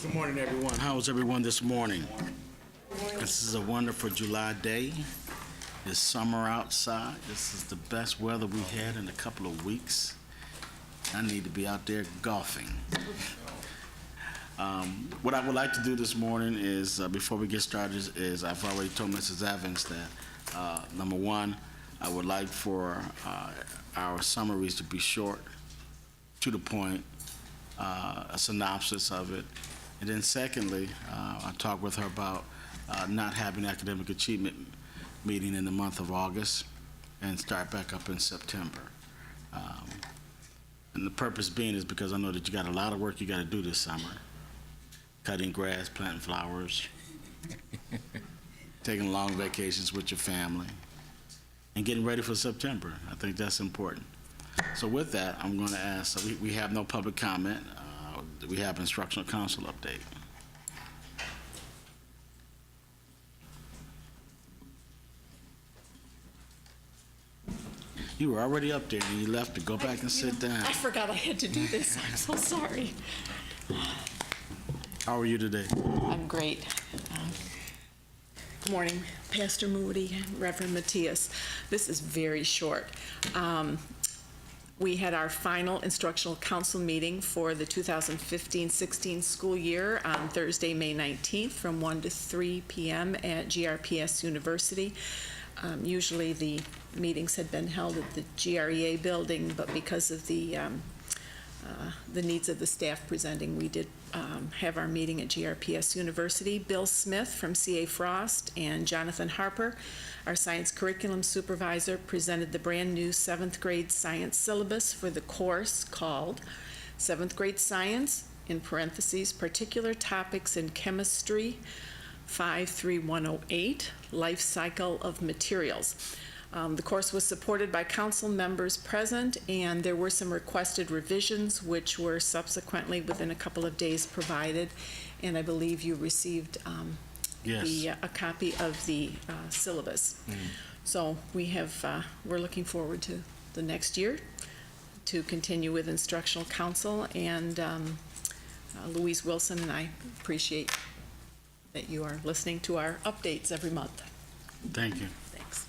Good morning, everyone. How is everyone this morning? This is a wonderful July day. It's summer outside. This is the best weather we had in a couple of weeks. I need to be out there golfing. What I would like to do this morning is, before we get started, is I've already told Mrs. Evans that, number one, I would like for our summaries to be short, to the point, a synopsis of it. And then secondly, I talked with her about not having academic achievement meeting in the month of August and start back up in September. And the purpose being is because I know that you got a lot of work you got to do this summer. Cutting grass, planting flowers, taking long vacations with your family, and getting ready for September. I think that's important. So with that, I'm going to ask, so we have no public comment. We have instructional council update. You were already up there and you left to go back and sit down. I forgot I had to do this. I'm so sorry. How are you today? I'm great. Good morning, Pastor Moody, Reverend Matthias. This is very short. We had our final instructional council meeting for the 2015-16 school year on Thursday, May 19th from 1 to 3 p.m. at GRPS University. Usually the meetings had been held at the GREA building, but because of the needs of the staff presenting, we did have our meeting at GRPS University. Bill Smith from CA Frost and Jonathan Harper, our science curriculum supervisor, presented the brand new 7th grade science syllabus for the course called 7th grade science, in parentheses, particular topics in chemistry, 53108, life cycle of materials. The course was supported by council members present, and there were some requested revisions which were subsequently within a couple of days provided, and I believe you received Yes. a copy of the syllabus. So we're looking forward to the next year to continue with instructional council, and Louise Wilson and I appreciate that you are listening to our updates every month. Thank you. Thanks.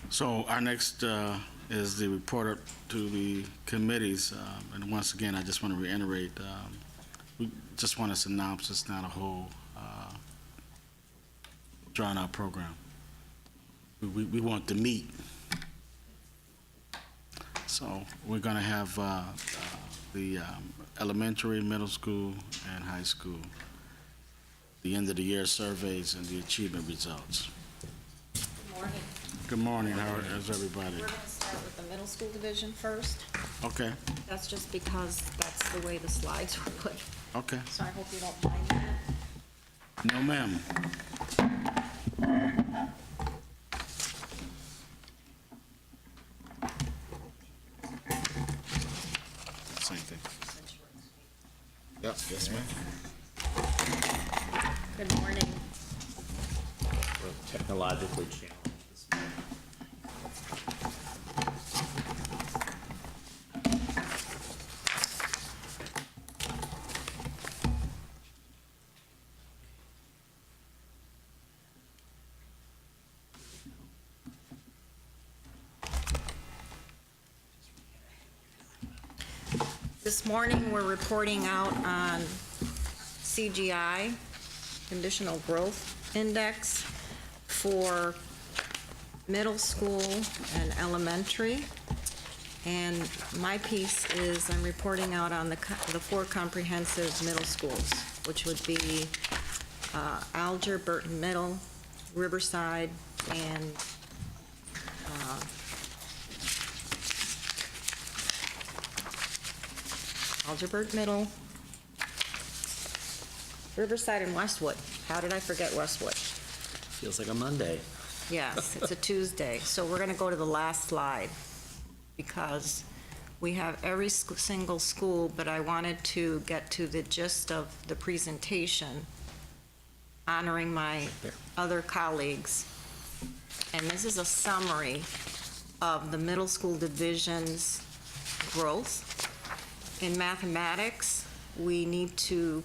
So our next is the report to the committees. And once again, I just want to reiterate, we just want a synopsis, not a whole drawn-out program. We want the meat. So we're going to have the elementary, middle school, and high school, the end of the year surveys and the achievement results. Good morning. Good morning. How's everybody? We're going to start with the middle school division first. Okay. That's just because that's the way the slides were put. Okay. So I hope you don't mind that. No, ma'am. Same thing. Yep. Yes, ma'am. Good morning. We're technologically challenged this morning. This morning, we're reporting out on CGI, Conditional Growth Index, for middle school and elementary. And my piece is I'm reporting out on the 4 comprehensive middle schools, which would be Alger, Burton Middle, Riverside, and Algebert Middle, Riverside, and Westwood. How did I forget Westwood? Feels like a Monday. Yes, it's a Tuesday. So we're going to go to the last slide because we have every single school, but I wanted to get to the gist of the presentation, honoring my other colleagues. And this is a summary of the middle school divisions growth. In mathematics, we need to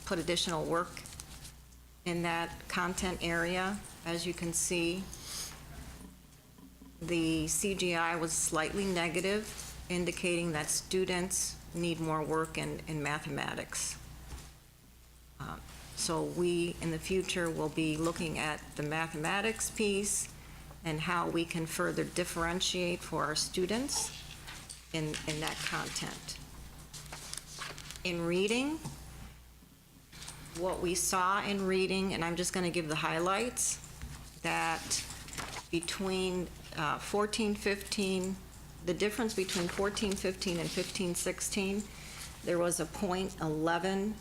put additional work in that content area. As you can see, the CGI was slightly negative, indicating that students need more work in mathematics. So we, in the future, will be looking at the mathematics piece and how we can further differentiate for our students in that content. In reading, what we saw in reading, and I'm just going to give the highlights, that between 14-15, the difference between 14-15 and 15-16, there was a .11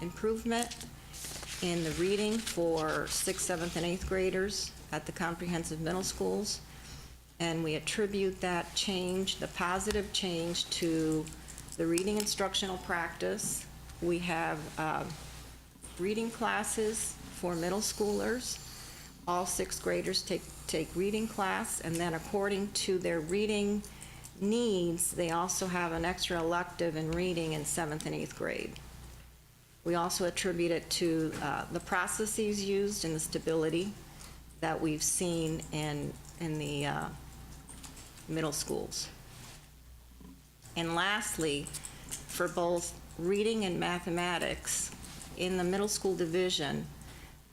improvement in the reading for 6th, 7th, and 8th graders at the comprehensive middle schools. And we attribute that change, the positive change, to the reading instructional practice. We have reading classes for middle schoolers. All 6th graders take reading class, and then according to their reading needs, they also have an extra elective in reading in 7th and 8th grade. We also attribute it to the processes used and the stability that we've seen in the middle schools. And lastly, for both reading and mathematics, in the middle school division,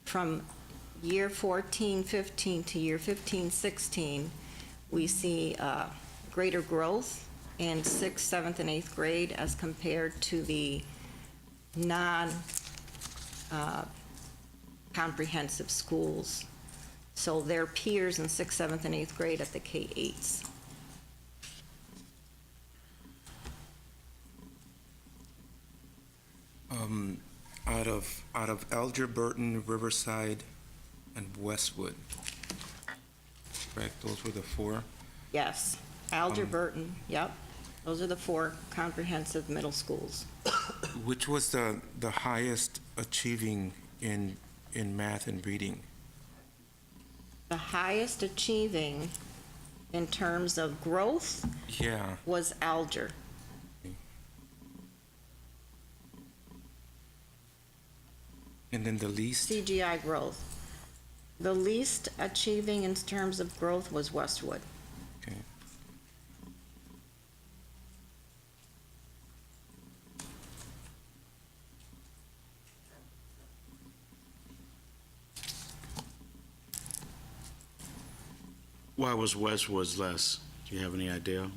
from year 14-15 to year 15-16, we see greater growth in 6th, 7th, and 8th grade as compared to the non-comprehensive schools. So their peers in 6th, 7th, and 8th grade at the K-8s. Out of Alger, Burton, Riverside, and Westwood. Correct, those were the 4. Yes, Alger, Burton, yep. Those are the 4 comprehensive middle schools. Which was the highest achieving in math and reading? The highest achieving in terms of growth Yeah. was Alger. And then the least? CGI growth. The least achieving in terms of growth was Westwood. Okay. Why was Westwood's less? Do you have any idea?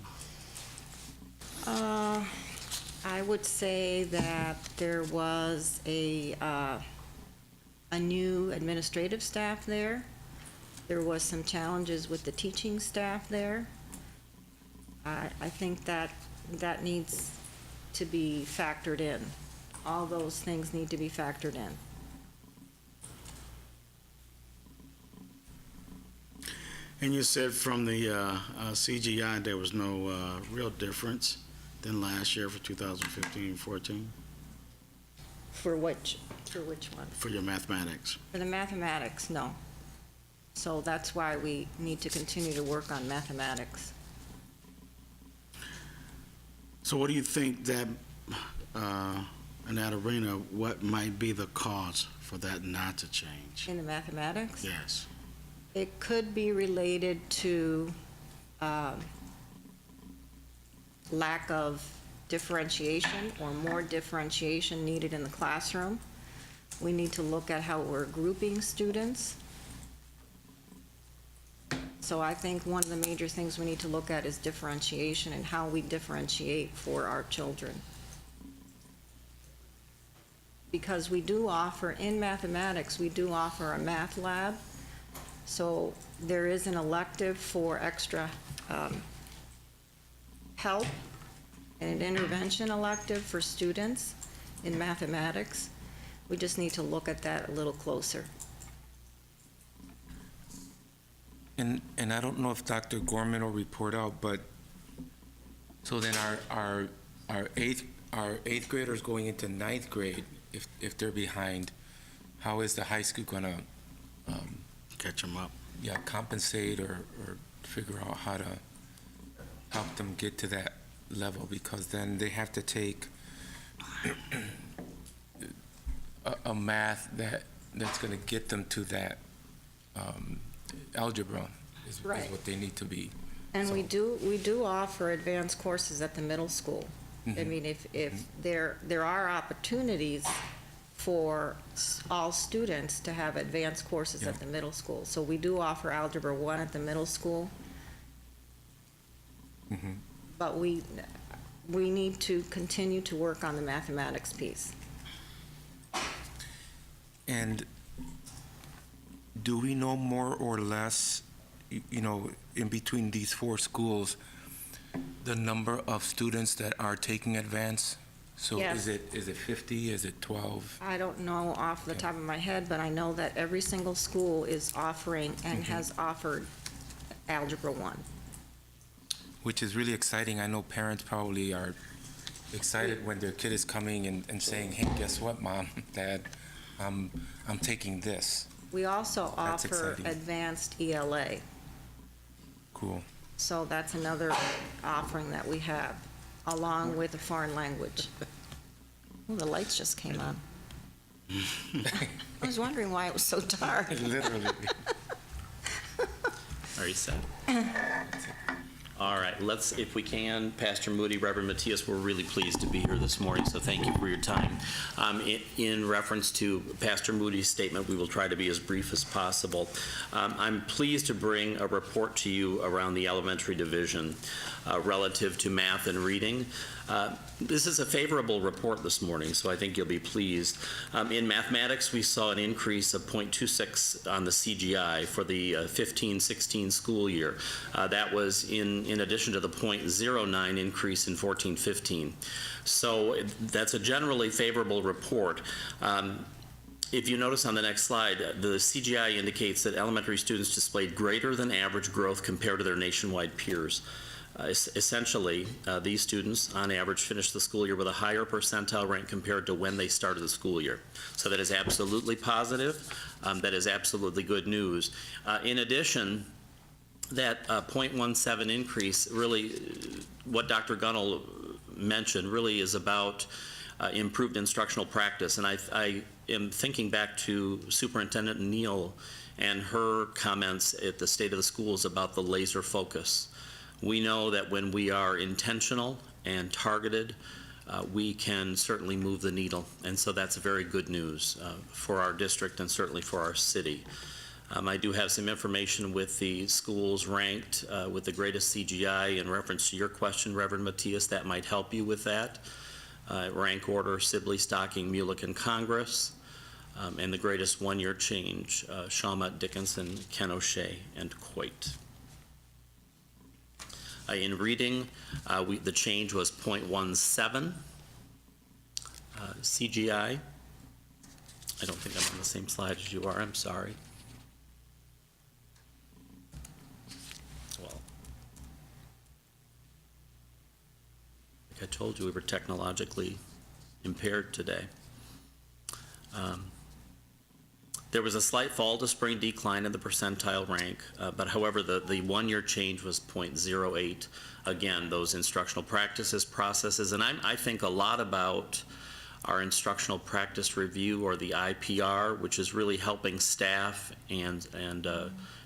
I would say that there was a new administrative staff there. There was some challenges with the teaching staff there. I think that needs to be factored in. All those things need to be factored in. And you said from the CGI, there was no real difference than last year for 2015-14 For which one? for your mathematics. For the mathematics, no. So that's why we need to continue to work on mathematics. So what do you think that, in that arena, what might be the cause for that not to change? In the mathematics? Yes. It could be related to lack of differentiation or more differentiation needed in the classroom. We need to look at how we're grouping students. So I think one of the major things we need to look at is differentiation and how we differentiate for our children. Because we do offer, in mathematics, we do offer a math lab. So there is an elective for extra help and an intervention elective for students in mathematics. We just need to look at that a little closer. And I don't know if Dr. Gorman will report out, but so then our eighth graders going into 9th grade, if they're behind, how is the high school gonna Catch them up. compensate or figure out how to help them get to that level, because then they have to take a math that's going to get them to that algebra is Right. what they need to be. And So- we do offer advanced courses at the middle school. I mean, if there are opportunities for all students to have advanced courses at Yeah. the middle school. So we do offer Algebra 1 at the middle school. Mhm. But we need to continue to work on the mathematics piece. And do we know more or less, in between these four schools, the number of students that are taking advance? So Yes. is it 50, is it 12? I don't know off the top of my head, but I know that every single school is offering and has offered Algebra 1. Which is really exciting. I know parents probably are excited when their kid is coming and saying, hey, guess what, Mom, Dad, I'm taking this. We also That's offer exciting. advanced ELA. Cool. So that's another offering that we have, along with a foreign language. Oh, the lights just came on. I was wondering why it was so dark. Literally. Are you set? All right, if we can, Pastor Moody, Reverend Matthias, we're really pleased to be here this morning, so thank you for your time. In reference to Pastor Moody's statement, we will try to be as brief as possible. I'm pleased to bring a report to you around the elementary division relative to math and reading. This is a favorable report this morning, so I think you'll be pleased. In mathematics, we saw an increase of 0.26 on the CGI for the 15-16 school year. That was in addition to the 0.09 increase in 14-15. So that's a generally favorable report. If you notice on the next slide, the CGI indicates that elementary students displayed greater than average growth compared to their nationwide peers. Essentially, these students, on average, finished the school year with a higher percentile rank compared to when they started the school year. So that is absolutely positive. That is absolutely good news. In addition, that 0.17 increase, really, what Dr. Gunnell mentioned, really is about improved instructional practice. And I am thinking back to Superintendent Neal and her comments at the State of the Schools about the laser focus. We know that when we are intentional and targeted, we can certainly move the needle. And so that's very good news for our district and certainly for our city. I do have some information with the schools ranked with the greatest CGI in reference to your question, Reverend Matthias. That might help you with that. Rank order, Sibley, Stocking, Mulek, and Congress. And the greatest one-year change, Shawmut, Dickinson, Ken O'Shea, and Coit. In reading, the change was 0.17 CGI. I don't think I'm on the same slide as you are. I'm sorry. Well, like I told you, we were technologically impaired today. There was a slight fall to spring decline in the percentile rank, but however, the one-year change was 0.08. Again, those instructional practices, processes, and I think a lot about our instructional practice review, or the IPR, which is really helping staff and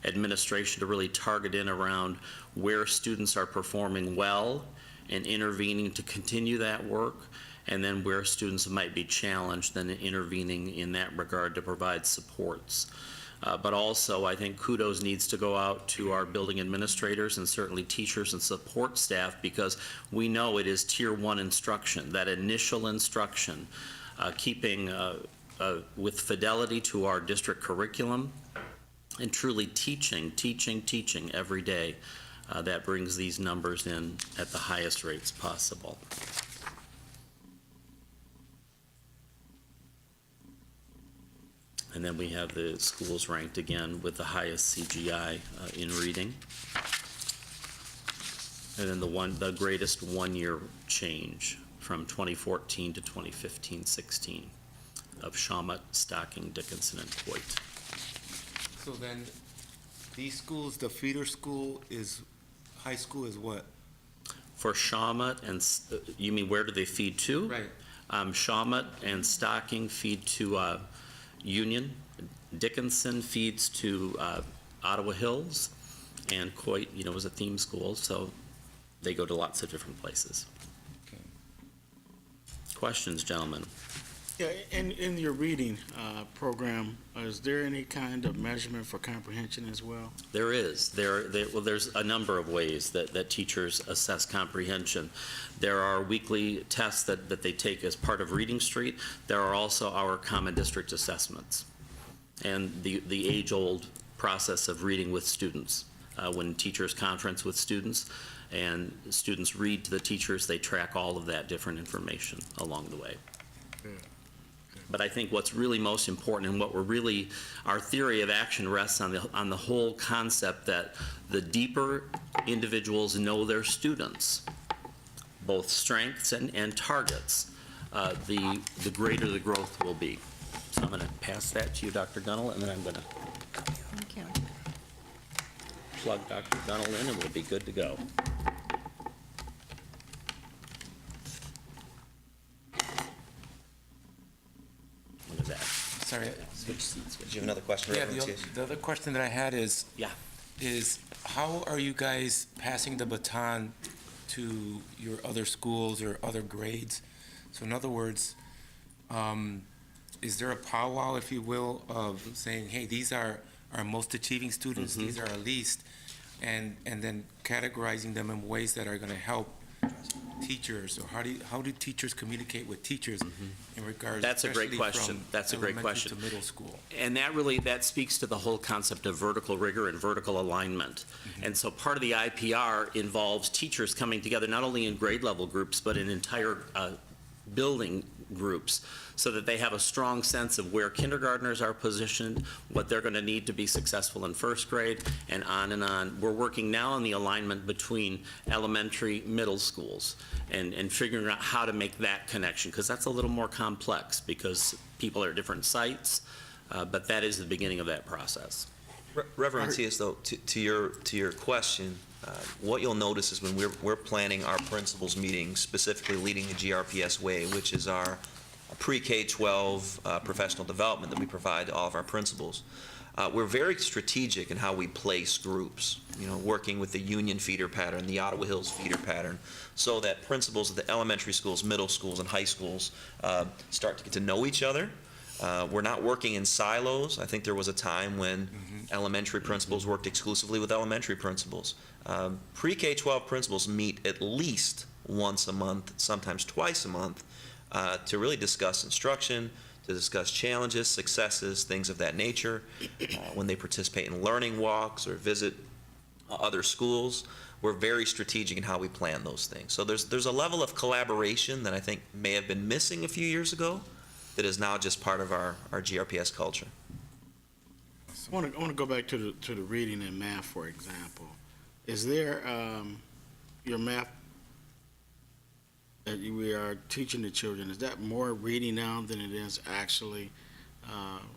administration to really target in around where students are performing well and intervening to continue that work, and then where students might be challenged, then intervening in that regard to provide supports. But also, I think kudos needs to go out to our building administrators and certainly teachers and support staff, because we know it is tier one instruction, that initial instruction, keeping with fidelity to our district curriculum and truly teaching every day. That brings these numbers in at the highest rates possible. And then we have the schools ranked again with the highest CGI in reading. And then the greatest one-year change from 2014 to 2015-16 of Shawmut, Stocking, Dickinson, and Coit. So then, these schools, the feeder school high school is what? For Shawmut and, you mean where do they feed to? Right. Shawmut and Stocking feed to Union. Dickinson feeds to Ottawa Hills. And Coit, is a theme school, so they go to lots of different places. Okay. Questions, gentlemen? Yeah, in your reading program, is there any kind of measurement for comprehension as well? There is. Well, there's a number of ways that teachers assess comprehension. There are weekly tests that they take as part of Reading Street. There are also our common district assessments and the age-old process of reading with students. When teachers conference with students and students read to the teachers, they track all of that different information along the way. But I think what's really most important and our theory of action rests on the whole concept that the deeper individuals know their students, both strengths and targets, the greater the growth will be. So I'm going to pass that to you, Dr. Gunnell, and then I'm going to Thank you. plug Dr. Gunnell in and we'll be good to go. Look at that. Sorry. Switch seats. Did you have another question? Yeah, Reverend Matias? the other question that I had is how are you guys passing the baton to your other schools or other grades? So in other words, is there a powwow, if you will, of saying, hey, these are our most achieving students, these are our least, and then categorizing them in ways that are going to help teachers, or how do teachers communicate with teachers in regards? That's a great especially question. from That's a great elementary question. To middle school. And that speaks to the whole concept of vertical rigor and vertical alignment. And so part of the IPR involves teachers coming together, not only in grade level groups, but in entire building groups, so that they have a strong sense of where kindergartners are positioned, what they're going to need to be successful in first grade, and on and on. We're working now on the alignment between elementary, middle schools, and figuring out how to make that connection, because that's a little more complex, because people are at different sites, but that is the beginning of that process. Reverend Matias, though, to your question, what you'll notice is when we're planning our principals meetings, specifically leading the GRPS way, which is our pre-K-12 professional development that we provide to all of our principals, we're very strategic in how we place groups, working with the Union feeder pattern, the Ottawa Hills feeder pattern, so that principals of the elementary schools, middle schools, and high schools start to get to know each other. We're not working in silos. I think there was a time when elementary principals worked exclusively with elementary principals. Pre-K-12 principals meet at least once a month, sometimes twice a month, to really discuss instruction, to discuss challenges, successes, things of that nature. When they participate in learning walks or visit other schools, we're very strategic in how we plan those things. So there's a level of collaboration that I think may have been missing a few years ago that is now just part of our GRPS culture. I want to go back to the reading and math, for example. Is there your math that we are teaching the children, is that more reading now than it is actually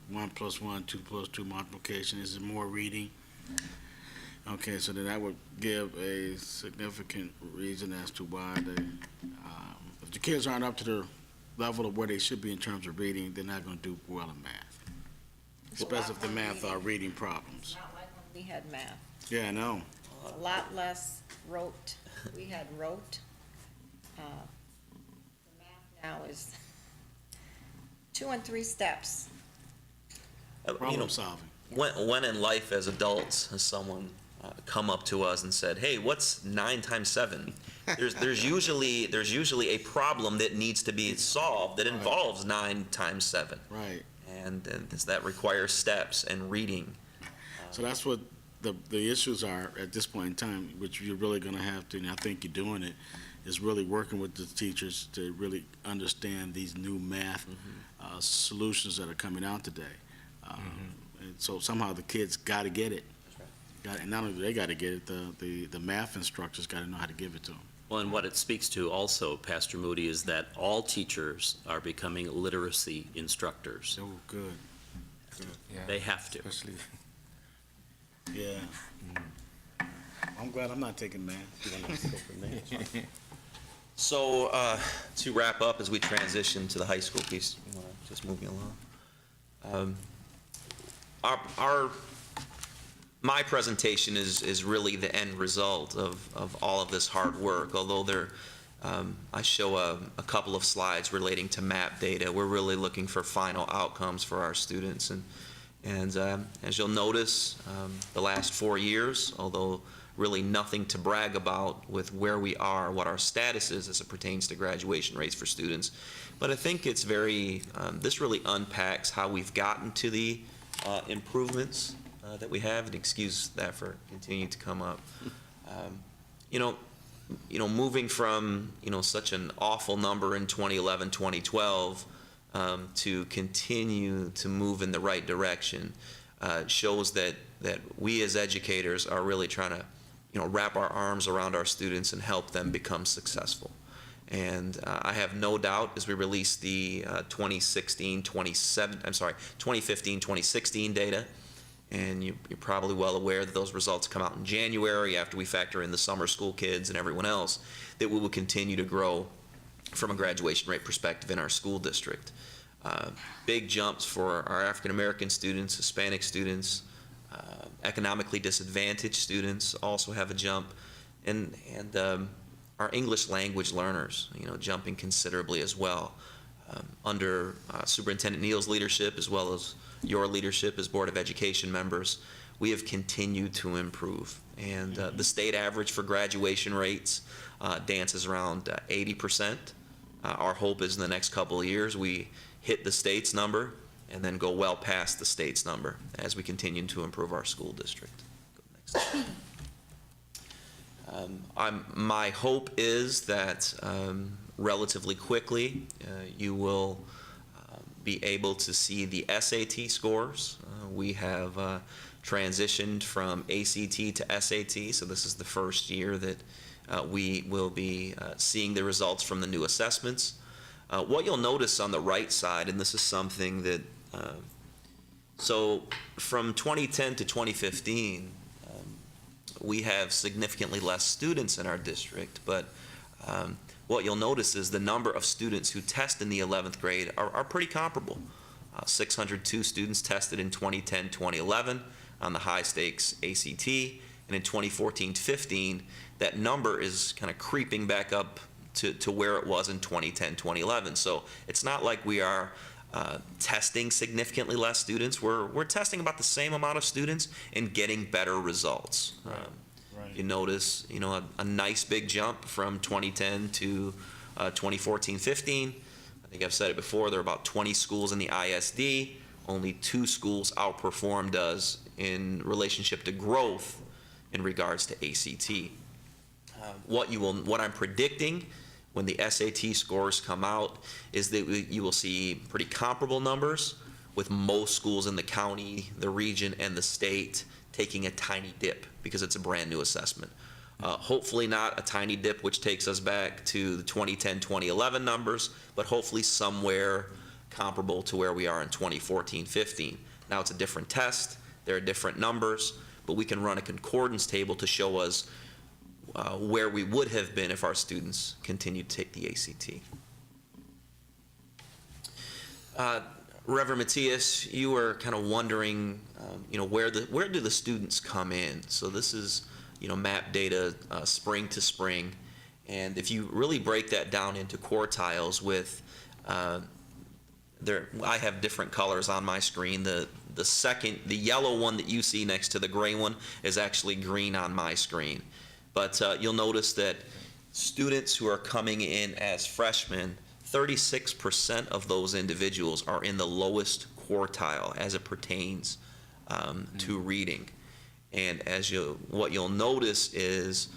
1 + 1, 2 + 2 multiplication? Is it more reading? Okay, so then that would give a significant reason as to why if the kids aren't up to the level of where they should be in terms of reading, they're not going to do well in math, especially if the math are reading problems. Not like when we had math. Yeah, I know. A lot less wrote. We had wrote. The math now is 2 and 3 steps. Problem solving. When in life as adults has someone come up to us and said, "Hey, what's 9 times 7?" There's usually a problem that needs to be solved that involves 9 times 7. Right. And that requires steps and reading. So that's what the issues are at this point in time, which you're really going to have to, and I think you're doing it, is really working with the teachers to really understand these new math solutions that are coming out today. And so somehow the kids got to get it. And not only do they got to get it, the math instructors got to know how to give it to them. Well, and what it speaks to also, Pastor Moody, is that all teachers are becoming literacy instructors. Oh, good. Yeah, They have to. especially. Yeah. I'm glad I'm not taking math. So, to wrap up, as we transition to the high school piece, you wanna just move me along? My presentation is really the end result of all of this hard work, although I show a couple of slides relating to map data. We're really looking for final outcomes for our students, and as you'll notice, the last 4 years, although really nothing to brag about with where we are, what our status is as it pertains to graduation rates for students. But I think it's this really unpacks how we've gotten to the improvements that we have, and excuse that for continuing to come up. Moving from, such an awful number in 2011, 2012, to continue to move in the right direction, shows that we as educators are really trying to wrap our arms around our students and help them become successful. And I have no doubt as we release the 2015, 2016 data, and you're probably well aware that those results come out in January after we factor in the summer school kids and everyone else, that we will continue to grow from a graduation rate perspective in our school district. Big jumps for our African American students, Hispanic students, economically disadvantaged students also have a jump, and our English language learners, jumping considerably as well. Under Superintendent Neal's leadership, as well as your leadership as Board of Education members, we have continued to improve. And the state average for graduation rates dances around 80%. Our hope is in the next couple of years we hit the state's number and then go well past the state's number as we continue to improve our school district. Go next. My hope is that relatively quickly you will be able to see the SAT scores. We have transitioned from ACT to SAT, so this is the first year that we will be seeing the results from the new assessments. What you'll notice on the right side, and this is something that, so from 2010 to 2015, we have significantly less students in our district, but what you'll notice is the number of students who test in the 11th grade are pretty comparable. 602 students tested in 2010-2011 on the high-stakes ACT, and in 2014-15, that number is kind of creeping back up to where it was in 2010-2011. So it's not like we are testing significantly less students. We're testing about the same amount of students and getting better results. You notice, a nice big jump from 2010 to 2014-15. I think I've said it before, there are about 20 schools in the ISD. Only 2 schools outperformed us in relationship to growth in regards to ACT. What I'm predicting when the SAT scores come out is that you will see pretty comparable numbers, with most schools in the county, the region, and the state taking a tiny dip because it's a brand new assessment. Hopefully not a tiny dip which takes us back to the 2010-2011 numbers, but hopefully somewhere comparable to where we are in 2014-15. Now it's a different test, there are different numbers, but we can run a concordance table to show us where we would have been if our students continued to take the ACT. Reverend Matthias, you were kind of wondering, where do the students come in? So this is, map data spring to spring, and if you really break that down into quartiles with, I have different colors on my screen. The yellow one that you see next to the gray one is actually green on my screen. But you'll notice that students who are coming in as freshmen, 36% of those individuals are in the lowest quartile as it pertains to reading. And what you'll notice is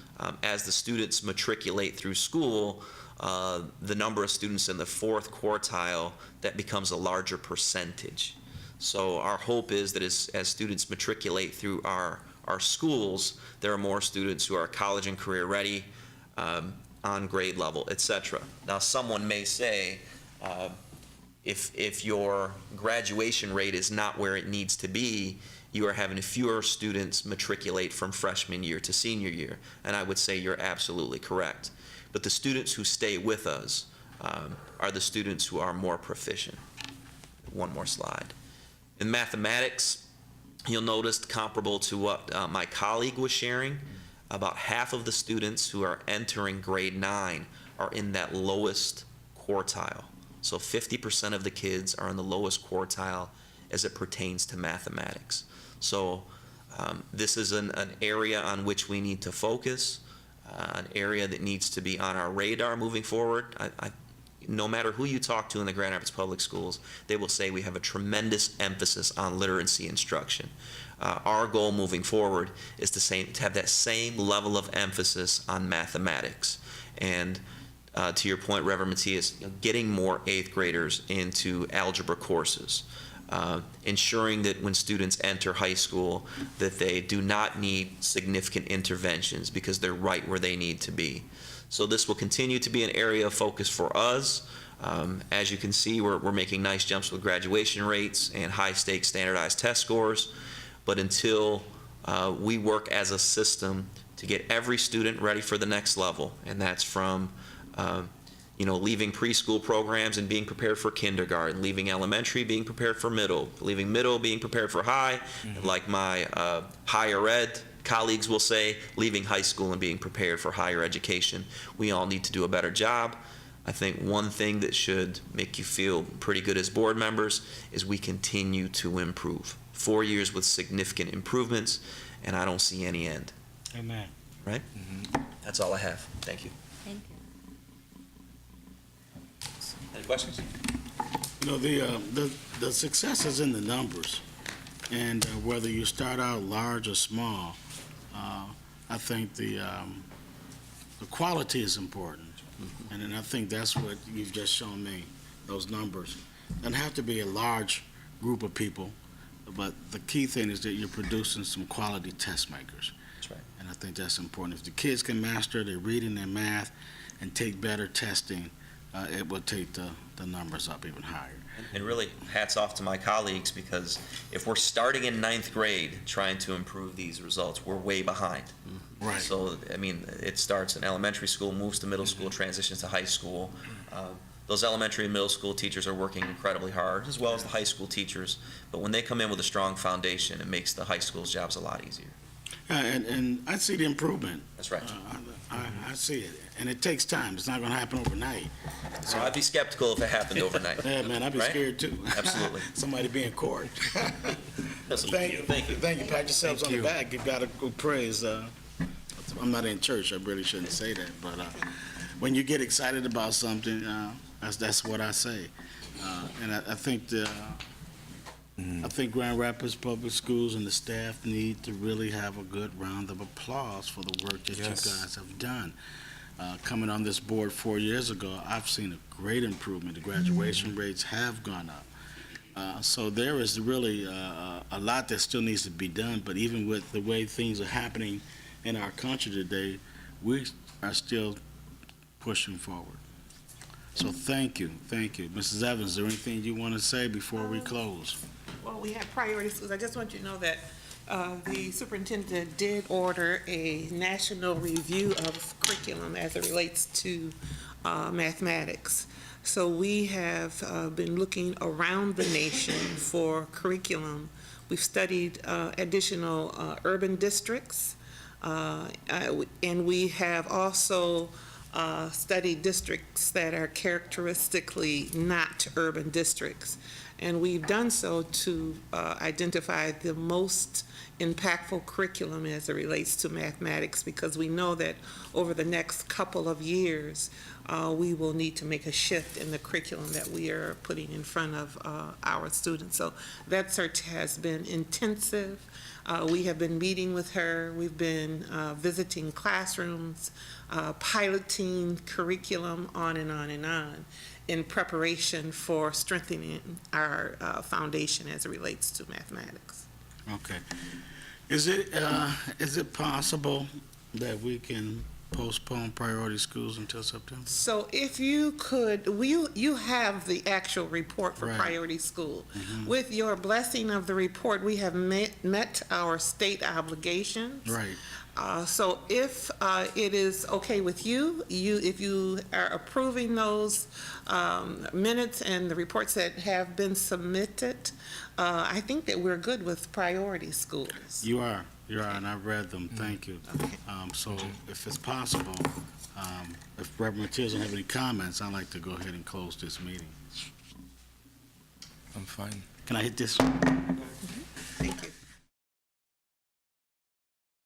as the students matriculate through school, the number of students in the 4th quartile, that becomes a larger percentage. So our hope is that as students matriculate through our schools, there are more students who are college and career ready, on grade level, etc. Now, someone may say, if your graduation rate is not where it needs to be, you are having fewer students matriculate from freshman year to senior year. And I would say you're absolutely correct. But the students who stay with us are the students who are more proficient. One more slide. In mathematics, you'll notice, comparable to what my colleague was sharing, about half of the students who are entering grade 9 are in that lowest quartile. So 50% of the kids are in the lowest quartile as it pertains to mathematics. So this is an area on which we need to focus, an area that needs to be on our radar moving forward. No matter who you talk to in the Grand Rapids Public Schools, they will say we have a tremendous emphasis on literacy instruction. Our goal moving forward is to have that same level of emphasis on mathematics. And to your point, Reverend Matias, getting more 8th graders into algebra courses, ensuring that when students enter high school that they do not need significant interventions because they're right where they need to be. So this will continue to be an area of focus for us. As you can see, we're making nice jumps with graduation rates and high-stakes standardized test scores. But until we work as a system to get every student ready for the next level, and that's from leaving preschool programs and being prepared for kindergarten, leaving elementary, being prepared for middle, leaving middle, being prepared for high, and like my higher ed colleagues will say, leaving high school and being prepared for higher education. We all need to do a better job. I think one thing that should make you feel pretty good as board members is we continue to improve. 4 years with significant improvements, and I don't see any end. Amen. Right? That's all I have. Thank you. Thank you. Any questions? The success is in the numbers, and whether you start out large or small, I think the quality is important, and then I think that's what you've just shown me, those numbers. Doesn't have to be a large group of people, but the key thing is that you're producing some quality test makers. That's right. And I think that's important. If the kids can master their reading, their math, and take better testing, it will take the numbers up even higher. And really, hats off to my colleagues, because if we're starting in 9th grade trying to improve these results, we're way behind. Right. So, I mean, it starts in elementary school, moves to middle school, transitions to high school. Those elementary and middle school teachers are working incredibly hard, as well as the high school teachers. But when they come in with a strong foundation, it makes the high school's jobs a lot easier. And I see the improvement. That's right. I see it, and it takes time. It's not going to happen overnight. So I'd be skeptical if it happened overnight. Yeah, man, I'd be Right? scared too. Absolutely. Somebody be in court. Thank you. Thank you. Thank you. Pat yourselves on the back. You got to go praise. I'm not in church. I really shouldn't say that, but when you get excited about something, that's what I say. And I think I think Grand Rapids Public Schools and the staff need to really have a good round of applause for the work that Yes. you guys have done. Coming on this board 4 years ago, I've seen a great improvement. The graduation rates have gone up. So there is really a lot that still needs to be done, but even with the way things are happening in our country today, we are still pushing forward. So thank you. Mrs. Evans, is there anything you want to say before we close? Well, we have priority schools. I just want you to know that the superintendent did order a national review of curriculum as it relates to mathematics. So we have been looking around the nation for curriculum. We've studied additional urban districts, and we have also studied districts that are characteristically not urban districts. And we've done so to identify the most impactful curriculum as it relates to mathematics, because we know that over the next couple of years, we will need to make a shift in the curriculum that we are putting in front of our students. So that search has been intensive. We have been meeting with her. We've been visiting classrooms, piloting curriculum, on and on and on, in preparation for strengthening our foundation as it relates to mathematics. Okay. Is it possible that we can postpone priority schools until September? So if you could, you have the actual report for Right. priority school. With your blessing of the report, we have met our state obligations. Right. So if it is okay with you, if you are approving those minutes and the reports that have been submitted, I think that we're good with priority schools. You are, and I've read them, thank you. Okay. So if it's possible, if Reverend Matias don't have any comments, I'd like to go ahead and close this meeting. I'm fine. Can I hit this? Thank you.